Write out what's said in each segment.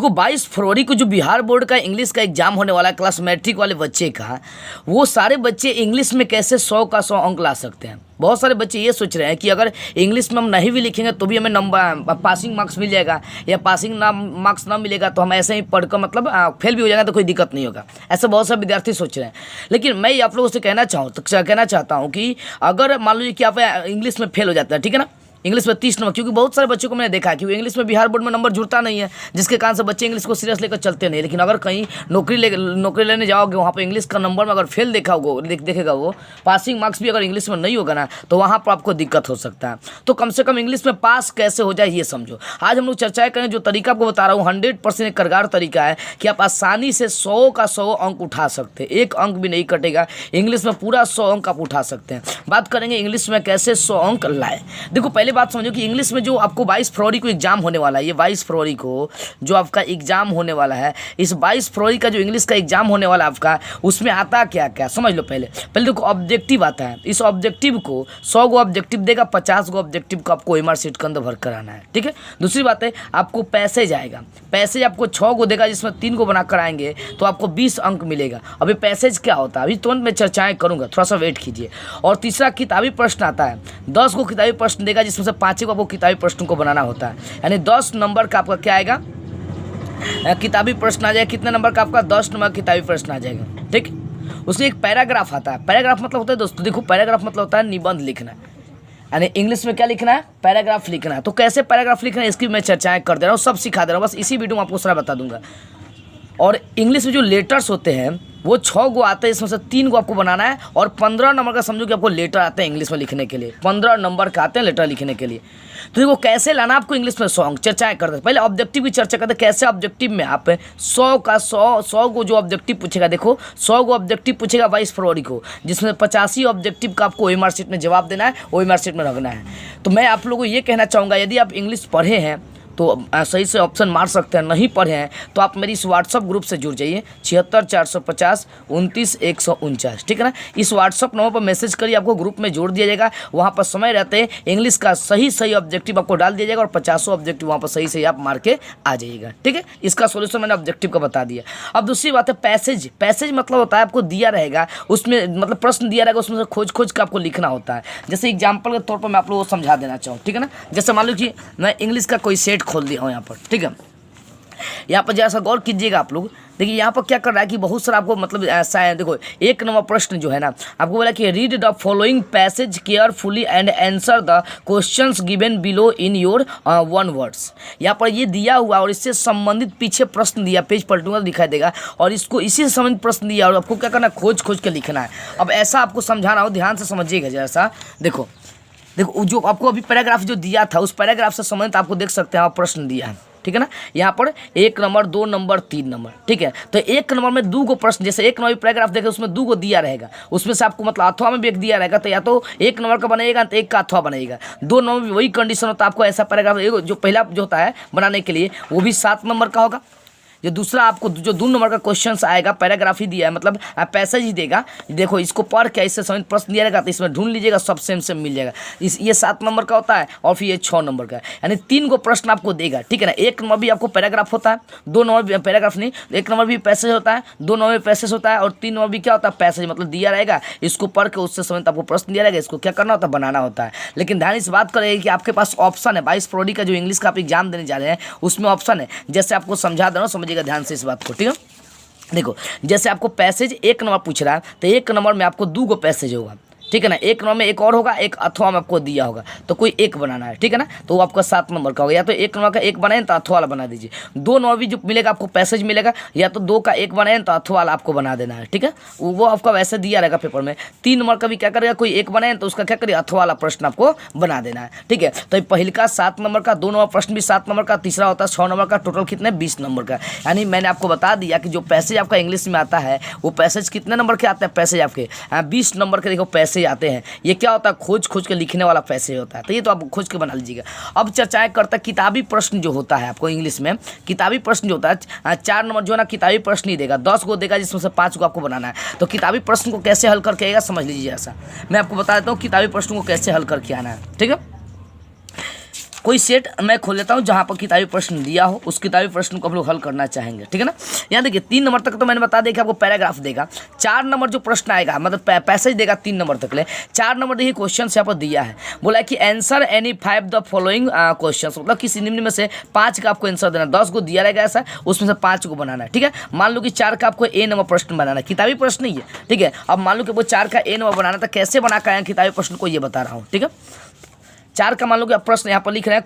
देखो 22 फरवरी को जो बिहार बोर्ड का इंग्लिश का एग्जाम होने वाला है क्लास मैट्रिक वाले बच्चे का, वो सारे बच्चे इंग्लिश में कैसे 100 का 100 अंक ला सकते हैं। बहुत सारे बच्चे ये सोच रहे हैं कि अगर इंग्लिश में हम नहीं भी लिखेंगे तो भी हमें नंबर पासिंग मार्क्स मिल जाएगा, या पासिंग मार्क्स ना मिलेगा तो हम ऐसे ही पढ़कर मतलब फेल भी हो जाएगा तो कोई दिक्कत नहीं होगा। ऐसे बहुत सारे विद्यार्थी सोच रहे हैं। लेकिन मैं आप लोगों से कहना चाहता हूँ कि अगर मान लीजिए कि आप इंग्लिश में फेल हो जाता है, ठीक है ना, इंग्लिश में 30 नंबर, क्योंकि बहुत सारे बच्चों को मैंने देखा है कि वो इंग्लिश में बिहार बोर्ड में नंबर जुड़ता नहीं है, जिसके कारण से बच्चे इंग्लिश को सीरियस लेकर चलते नहीं। लेकिन अगर कहीं नौकरी लेने जाओगे, वहाँ पर इंग्लिश का नंबर में अगर फेल देखेगा वो पासिंग मार्क्स भी अगर इंग्लिश में नहीं होगा ना, तो वहाँ पर आपको दिक्कत हो सकता है। तो कम से कम इंग्लिश में पास कैसे हो जाए ये समझो। आज हम लोग चर्चा करें, जो तरीका आपको बता रहा हूँ 100% एक कारगर तरीका है कि आप आसानी से 100 का 100 अंक उठा सकते हैं। एक अंक भी नहीं कटेगा, इंग्लिश में पूरा 100 अंक आप उठा सकते हैं। बात करेंगे इंग्लिश में कैसे 100 अंक लाए। देखो पहले बात समझो कि इंग्लिश में जो आपको 22 फरवरी को एग्जाम होने वाला है, ये 22 फरवरी को जो आपका एग्जाम होने वाला है, इस 22 फरवरी का जो इंग्लिश का एग्जाम होने वाला है आपका, उसमें आता क्या क्या समझ लो। पहले देखो ऑब्जेक्टिव आता है। इस ऑब्जेक्टिव को 100 गो ऑब्जेक्टिव देगा, 50 गो ऑब्जेक्टिव को आपको ओएमआर शीट के अंदर भर कराना है, ठीक है। दूसरी बात है आपको पैसेज आएगा। पैसेज आपको 6 गो देगा, जिसमें 3 गो बना कर आएंगे तो आपको 20 अंक मिलेगा। अभी पैसेज क्या होता है अभी तुरंत मैं चर्चाएं करूंगा, थोड़ा सा वेट कीजिए। और तीसरा किताबी प्रश्न आता है। 10 गो किताबी प्रश्न देगा, जिसमें से 5 को आपको किताबी प्रश्न को बनाना होता है। यानी 10 नंबर का आपका क्या आएगा, किताबी प्रश्न आ जाएगा। कितने नंबर का आपका 10 नंबर किताबी प्रश्न आ जाएगा, ठीक। उसमें एक पैराग्राफ आता है। पैराग्राफ मतलब होता है दोस्तों, देखो पैराग्राफ मतलब होता है निबंध लिखना, यानी इंग्लिश में क्या लिखना है, पैराग्राफ लिखना है। तो कैसे पैराग्राफ लिखना है इसकी मैं चर्चाएं कर दे रहा हूँ, सब सिखा दे रहा हूँ, बस इसी वीडियो में आपको सारा बता दूंगा। और इंग्लिश में जो लेटर्स होते हैं वो 6 गो आते हैं, इसमें से 3 गो आपको बनाना है। और 15 नंबर का समझो कि आपको लेटर आते हैं इंग्लिश में लिखने के लिए, 15 नंबर का आते हैं लेटर लिखने के लिए। तो देखो कैसे लाना आपको इंग्लिश में 100 अंक, चर्चाएं करते हैं। पहले ऑब्जेक्टिव की चर्चा करते हैं, कैसे ऑब्जेक्टिव में आप 100 का 100 गो जो ऑब्जेक्टिव पूछेगा। देखो 100 गो ऑब्जेक्टिव पूछेगा 22 फरवरी को, जिसमें 85 ऑब्जेक्टिव का आपको ओएमआर शीट में जवाब देना है, ओएमआर शीट में रखना है। तो मैं आप लोगों को ये कहना चाहूँगा, यदि आप इंग्लिश पढ़े हैं तो सही से ऑप्शन मार सकते हैं, नहीं पढ़े हैं तो आप मेरी इस व्हाट्सअप ग्रुप से जुड़ जाइए 76 450 29 149, ठीक है ना। इस व्हाट्सअप नंबर पर मैसेज करिए, आपको ग्रुप में जोड़ दिया जाएगा। वहाँ पर समय रहते इंग्लिश का सही ऑब्जेक्टिव आपको डाल दिया जाएगा और 50 ऑब्जेक्टिव वहाँ पर सही आप मार के आ जाइएगा, ठीक है। इसका सोल्यूशन मैंने ऑब्जेक्टिव का बता दिया। अब दूसरी बात है पैसेज। पैसेज मतलब होता है आपको दिया रहेगा, उसमें मतलब प्रश्न दिया रहेगा, उसमें से खोज के आपको लिखना होता है। जैसे एग्जाम्पल के तौर पर मैं आप लोगों को समझा देना चाहूँ, ठीक है ना। जैसे मान लो कि मैं इंग्लिश का कोई सेट खोल दिया हूँ यहाँ पर, ठीक है। यहाँ पर जैसा गौर कीजिएगा आप लोग, देखिए यहाँ पर क्या कर रहा है कि बहुत सारा आपको मतलब ऐसा है। देखो 1 नंबर प्रश्न जो है ना, आपको बोला कि read the following passage carefully and answer the questions given below in your 1 words. यहाँ पर ये दिया हुआ और इससे संबंधित पीछे प्रश्न दिया, पेज पलटूंगा तो दिखाई देगा, और इसको इसी से संबंधित प्रश्न दिया और आपको क्या करना है, खोज के लिखना है। अब ऐसा आपको समझाना हो, ध्यान से समझिएगा जैसा। देखो जो आपको अभी पैराग्राफ जो दिया था, उस पैराग्राफ से संबंधित आपको देख सकते हैं प्रश्न दिया है, ठीक है ना। यहाँ पर 1 नंबर 2 नंबर 3 नंबर, ठीक है। तो 1 नंबर में 2 गो प्रश्न, जैसे 1 नंबर पैराग्राफ देखे उसमें 2 गो दिया रहेगा, उसमें से आपको मतलब अथवा में भी एक दिया रहेगा, तो या तो 1 नंबर का बनेगा तो 1 का अथवा बनेगा। 2 नंबर में वही कंडीशन होता है, आपको ऐसा पैराग्राफ जो पहला जो होता है बनाने के लिए वो भी 7 नंबर का होगा। जो दूसरा आपको जो 2 नंबर का क्वेश्चन आएगा, पैराग्राफ ही दिया है मतलब पैसेज ही देगा। देखो इसको पढ़ के इससे समझ प्रश्न दिया रहेगा, तो इसमें ढूंढ लीजिएगा, सब सेम मिल जाएगा। ये 7 नंबर का होता है और फिर ये 6 नंबर का है, यानी 3 गो प्रश्न आपको देगा, ठीक है ना। 1 नंबर भी आपको पैराग्राफ होता है, 2 नंबर भी पैराग्राफ नहीं, 1 नंबर भी पैसेज होता है, 2 नंबर भी पैसेज होता है, और 3 नंबर भी क्या होता है, पैसेज मतलब दिया रहेगा। इसको पढ़ के उससे समझ आपको प्रश्न दिया रहेगा, इसको क्या करना होता है, बनाना होता है। लेकिन ध्यान इस बात करें कि आपके पास ऑप्शन है। 22 फरवरी का जो इंग्लिश का आप एग्जाम देने जा रहे हैं उसमें ऑप्शन है, जैसे आपको समझा दे रहा हूँ, समझिएगा ध्यान से इस बात को, ठीक है। देखो जैसे आपको पैसेज 1 नंबर पूछ रहा है, तो 1 नंबर में आपको 2 गो पैसेज होगा, ठीक है ना। 1 नंबर में एक और होगा, एक अथवा में आपको दिया होगा, तो कोई एक बनाना है, ठीक है ना। तो वो आपका 7 नंबर का होगा। या तो 1 नंबर का एक बनाए तो अथवा वाला बना दीजिए। 2 नंबर भी जो मिलेगा आपको पैसेज मिलेगा, या तो 2 का एक बनाए तो अथवा वाला आपको बना देना है, ठीक है। वो आपका वैसे दिया रहेगा पेपर में। 3 नंबर का भी क्या करेगा, कोई एक बनाए तो उसका क्या करिए, अथवा वाला प्रश्न आपको बना देना है, ठीक है। तो पहले का 7 नंबर का, 2 नंबर प्रश्न भी 7 नंबर का, तीसरा होता है 6 नंबर का, टोटल कितने 20 नंबर का। यानी मैंने आपको बता दिया कि जो पैसेज आपका इंग्लिश में आता है वो पैसेज कितने नंबर के आते हैं, पैसेज आपके 20 नंबर के देखो पैसेज आते हैं। ये क्या होता है, खोज के लिखने वाला पैसेज होता है, तो ये तो आप खोज के बना लीजिएगा। अब चर्चाएं करता है किताबी प्रश्न जो होता है आपको इंग्लिश में। किताबी प्रश्न जो होता है 4 नंबर जो है ना, किताबी प्रश्न ही देगा, 10 गो देगा, जिसमें से 5 गो आपको बनाना है। तो किताबी प्रश्न को कैसे हल करके आएगा समझ लीजिए। ऐसा मैं आपको बता देता हूँ किताबी प्रश्न को कैसे हल करके आना है, ठीक है। कोई सेट मैं खोल लेता हूँ जहाँ पर किताबी प्रश्न दिया हो, उस किताबी प्रश्न को हम लोग हल करना चाहेंगे, ठीक है ना। यहाँ देखिए 3 नंबर तक तो मैंने बता दिया कि आपको पैराग्राफ देगा। 4 नंबर जो प्रश्न आएगा मतलब पैसेज देगा 3 नंबर तक ले। 4 नंबर देखिए क्वेश्चन यहाँ पर दिया है, बोला है कि answer any 5 the following question, मतलब किसी निम्न में से 5 का आपको आंसर देना। 10 को दिया रहेगा ऐसा, उसमें से 5 को बनाना है, ठीक है। मान लो कि 4 का आपको ए नंबर प्रश्न बनाना है, किताबी प्रश्न नहीं है, ठीक है। अब मान लो कि वो 4 का ए नंबर बनाना था, कैसे बना कर किताबी प्रश्न को ये बता रहा हूँ, ठीक है। 4 का मान लो कि आप प्रश्न यहाँ पर लिख रहे हैं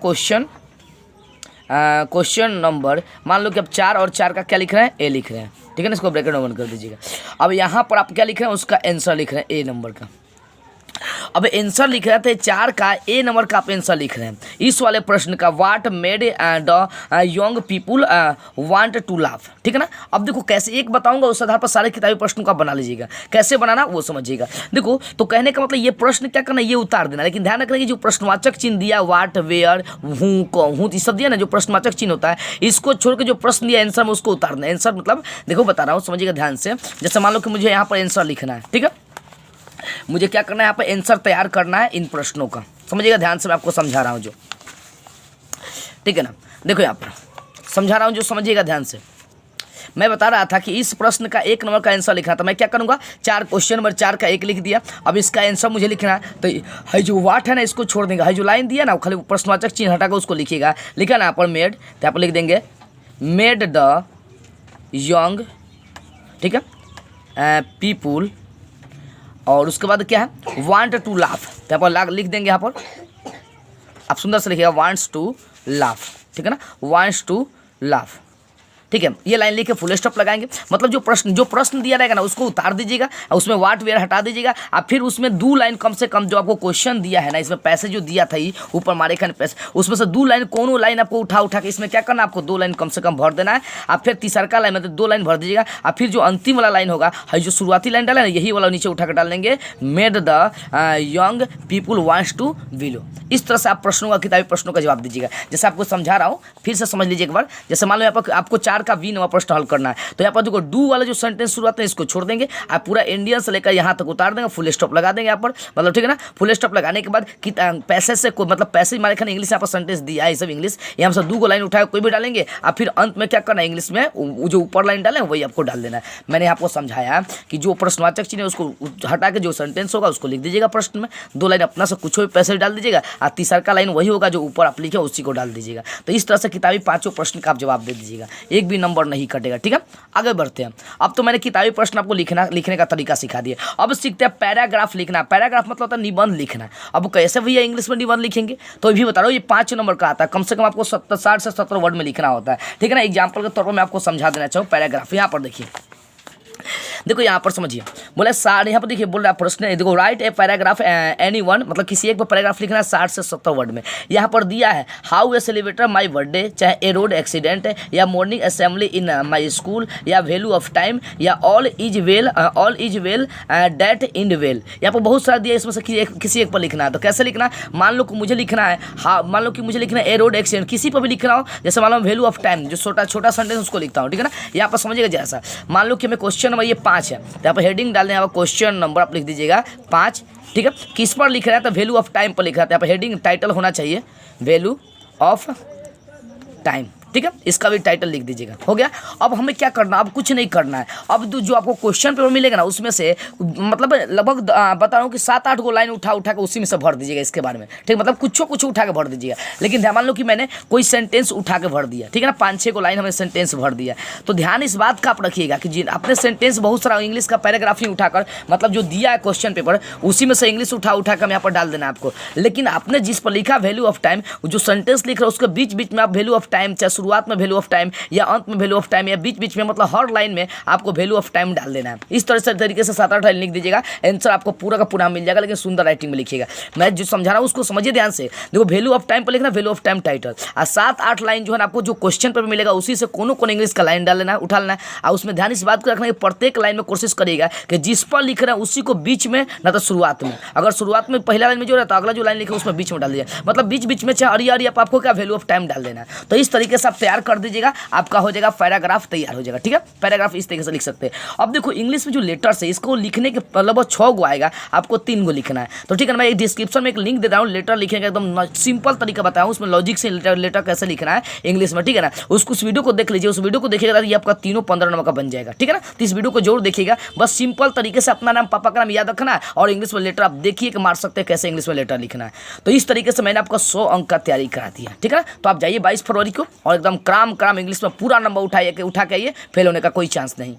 क्वेश्चन नंबर, मान लो कि आप 4 और 4 का क्या लिख रहे हैं, ए लिख रहे हैं, ठीक है ना। इसको ब्रैकेट में बंद कर दीजिएगा। अब यहाँ पर आप क्या लिख रहे हैं, उसका आंसर लिख रहे हैं ए नंबर का। अब आंसर लिख रहे थे 4 का ए नंबर का आप आंसर लिख रहे हैं इस वाले प्रश्न का, what made the young people want to laugh, ठीक है ना। अब देखो कैसे एक बताऊंगा, उस आधार पर सारे किताबी प्रश्नों का बना लीजिएगा, कैसे बनाना वो समझिएगा। देखो तो कहने का मतलब ये प्रश्न क्या करना, ये उतार देना, लेकिन ध्यान रखना कि जो प्रश्नवाचक चिन्ह दिया व्हाट वेयर हूँ ये सब दिया ना, जो प्रश्नवाचक चिन्ह होता है इसको छोड़ के जो प्रश्न दिया आंसर में उसको उतारना। आंसर मतलब देखो बता रहा हूँ, समझिएगा ध्यान से। जैसे मान लो कि मुझे यहाँ पर आंसर लिखना है, ठीक है, मुझे क्या करना है यहाँ पर आंसर तैयार करना है इन प्रश्नों का, समझिएगा ध्यान से, मैं आपको समझा रहा हूँ जो, ठीक है ना। देखो यहाँ पर समझा रहा हूँ जो, समझिएगा ध्यान से। मैं बता रहा था कि इस प्रश्न का 1 नंबर का आंसर लिखना था, मैं क्या करूँगा, 4 क्वेश्चन नंबर 4 का 1 लिख दिया। अब इसका आंसर मुझे लिखना है, तो है जो वाट है ना इसको छोड़ देंगे, है जो लाइन दिया ना खाली प्रश्नवाचक चिन्ह हटाकर उसको लिखिएगा। लिखा ना यहाँ पर मेड, तो यहाँ पर लिख देंगे मेड द यंग, ठीक है, पीपुल, और उसके बाद क्या है वांट टू लाफ, तो यहाँ पर लिख देंगे, यहाँ पर आप सुंदर से लिखिएगा वांट्स टू लाफ, ठीक है ना, वांट्स टू लाफ, ठीक है। ये लाइन लिख के फुल स्टॉप लगाएंगे, मतलब जो प्रश्न दिया रहेगा ना उसको उतार दीजिएगा, उसमें वाट वेयर हटा दीजिएगा, और फिर उसमें 2 लाइन कम से कम जो आपको क्वेश्चन दिया है ना, इसमें पैसे जो दिया था ये ऊपर मारे खाने पैसे, उसमें से 2 लाइन कोनो लाइन आपको उठा के इसमें क्या करना, आपको 2 लाइन कम से कम भर देना है। आप फिर तीसरा लाइन मतलब 2 लाइन भर दीजिएगा, और फिर जो अंतिम वाला लाइन होगा है जो शुरुआती लाइन डाला ना, यही वाला नीचे उठा कर डाल देंगे, made the young people wants to below. इस तरह से आप प्रश्नों का किताबी प्रश्नों का जवाब दीजिएगा। जैसे आपको समझा रहा हूँ, फिर से समझ लीजिए एक बार। जैसे मान लो यहाँ पर आपको 4 का बी नंबर प्रश्न हल करना है, तो यहाँ पर देखो डू वाला जो सेंटेंस शुरुआत है इसको छोड़ देंगे, आप पूरा इंडियन से लेकर यहाँ तक उतार देंगे, फुल स्टॉप लगा देंगे यहाँ पर, मतलब ठीक है ना। फुल स्टॉप लगाने के बाद कि पैसे से कोई मतलब पैसे हमारे खाने इंग्लिश यहाँ पर सेंटेंस दिया है, सब इंग्लिश, यहाँ से 2 लाइन उठाए कोई भी डालेंगे, और फिर अंत में क्या करना है इंग्लिश में जो ऊपर लाइन डाले वही आपको डाल देना है। मैंने आपको समझाया कि जो प्रश्नवाचक चिन्ह है उसको हटा के जो सेंटेंस होगा उसको लिख दीजिएगा प्रश्न में, 2 लाइन अपना से कुछ भी पैसे डाल दीजिएगा, और तीसरा लाइन वही होगा जो ऊपर आप लिखे उसी को डाल दीजिएगा। तो इस तरह से किताबी 5 प्रश्न का आप जवाब दे दीजिएगा, एक भी नंबर नहीं कटेगा, ठीक है। आगे बढ़ते हैं। अब तो मैंने किताबी प्रश्न आपको लिखने का तरीका सिखा दिया, अब सीखते हैं पैराग्राफ लिखना। पैराग्राफ मतलब होता है निबंध लिखना। अब कैसे भैया इंग्लिश में निबंध लिखेंगे, तो भी बता रहा हूँ, ये 5 नंबर का आता है, कम से कम आपको 60 से 70 वर्ड में लिखना होता है, ठीक है ना। एग्जाम्पल के तौर पर मैं आपको समझा देना चाहूँ पैराग्राफ। यहाँ पर देखिए, देखो यहाँ पर समझिए, बोले यहाँ पर देखिए बोल रहा है प्रश्न, देखो right a paragraph any one, मतलब किसी एक पर पैराग्राफ लिखना है 60 से 70 वर्ड में। यहाँ पर दिया है हाउ ए सेलिब्रेटर माई बर्थडे, चाहे ए रोड एक्सीडेंट, या morning assembly in my school, या वैल्यू ऑफ टाइम, या all is well that end well. यहाँ पर बहुत सारा दिया, इसमें से किसी एक पर लिखना है। तो कैसे लिखना है, मान लो कि मुझे लिखना है मान लो कि मुझे लिखना है ए रोड एक्सीडेंट, किसी पर भी लिख रहा हूँ। जैसे मान लो वैल्यू ऑफ टाइम जो छोटा सेंटेंस उसको लिखता हूँ, ठीक है ना। यहाँ पर समझिएगा, जैसा मान लो कि हमें क्वेश्चन नंबर ये 5 है, तो यहाँ पर हेडिंग डालने यहाँ पर क्वेश्चन नंबर आप लिख दीजिएगा 5, ठीक है। किस पर लिख रहा है, तो वैल्यू ऑफ टाइम पर लिख रहा है, तो यहाँ पर हेडिंग टाइटल होना चाहिए वैल्यू ऑफ टाइम, ठीक है। इसका भी टाइटल लिख दीजिएगा, हो गया। अब हमें क्या करना, अब कुछ नहीं करना है। अब जो आपको क्वेश्चन पेपर मिलेगा ना उसमें से मतलब लगभग बता रहा हूँ कि 7-8 को लाइन उठा के उसी में से भर दीजिएगा इसके बारे में, ठीक, मतलब कुछ उठा के भर दीजिएगा। लेकिन ध्यान मान लो कि मैंने कोई सेंटेंस उठा के भर दिया, ठीक है ना, 5-6 को लाइन हमें सेंटेंस भर दिया, तो ध्यान इस बात का आप रखिएगा कि जी अपने सेंटेंस बहुत सारा इंग्लिश का पैराग्राफ ही उठाकर, मतलब जो दिया है क्वेश्चन पेपर उसी में से इंग्लिश उठा के हम यहाँ पर डाल देना आपको। लेकिन आपने जिस पर लिखा वैल्यू ऑफ टाइम, जो सेंटेंस लिख रहे हो उसके बीच में आप वैल्यू ऑफ टाइम, चाहे शुरुआत में वैल्यू ऑफ टाइम या अंत में वैल्यू ऑफ टाइम या बीच में, मतलब हर लाइन में आपको वैल्यू ऑफ टाइम डाल देना है। इस तरह से तरीके से 7-8 लाइन लिख दीजिएगा, आंसर आपको पूरा का पूरा मिल जाएगा, लेकिन सुंदर राइटिंग में लिखिएगा। मैं जो समझा रहा हूँ उसको समझिए ध्यान से। देखो वैल्यू ऑफ टाइम पर लिखना, वैल्यू ऑफ टाइम टाइटल, और 7-8 लाइन जो है आपको जो क्वेश्चन पर मिलेगा उसी से कोनो इंग्लिश का लाइन डाल लेना है, उठा लेना है। और उसमें ध्यान इस बात को रखना है कि प्रत्येक लाइन में कोशिश करिएगा कि जिस पर लिख रहे हैं उसी को बीच में, ना तो शुरुआत में। अगर शुरुआत में पहला लाइन में जो रहता है, अगला जो लाइन लिखे उसमें बीच में डाल दीजिए, मतलब बीच में चाहे अरिया आप आपको क्या वैल्यू ऑफ टाइम डाल देना है। तो इस तरीके से आप तैयार कर दीजिएगा, आपका हो जाएगा पैराग्राफ तैयार हो जाएगा। ठीक है, पैराग्राफ इस तरीके से लिख सकते हैं। अब देखो इंग्लिश में जो लेटर्स है इसको लिखने के लगभग 6 गो आएगा, आपको 3 गो लिखना है। तो ठीक है, मैं एक डिस्क्रिप्शन में एक लिंक दे रहा हूँ, लेटर लिखने का एकदम सिंपल तरीका बताया हूँ, उसमें लॉजिक से लेटर कैसे लिखना है इंग्लिश में। ठीक है ना, उसको उस वीडियो को देख लीजिए, उस वीडियो को देखिएगा ये आपका तीनों 15 नंबर का बन जाएगा। ठीक है ना, तो इस वीडियो को जरूर देखिएगा। बस सिंपल तरीके से अपना नाम पापा का नाम याद रखना है और इंग्लिश में लेटर आप देखिए कि मार सकते हैं कैसे इंग्लिश में लेटर लिखना है। तो इस तरीके से मैंने आपको 100 अंक का तैयारी करा दिया। ठीक है ना, तो आप जाइए 22 फरवरी को और एकदम क्राम इंग्लिश में पूरा नंबर उठा के आइए, फेल होने का कोई चांस नहीं।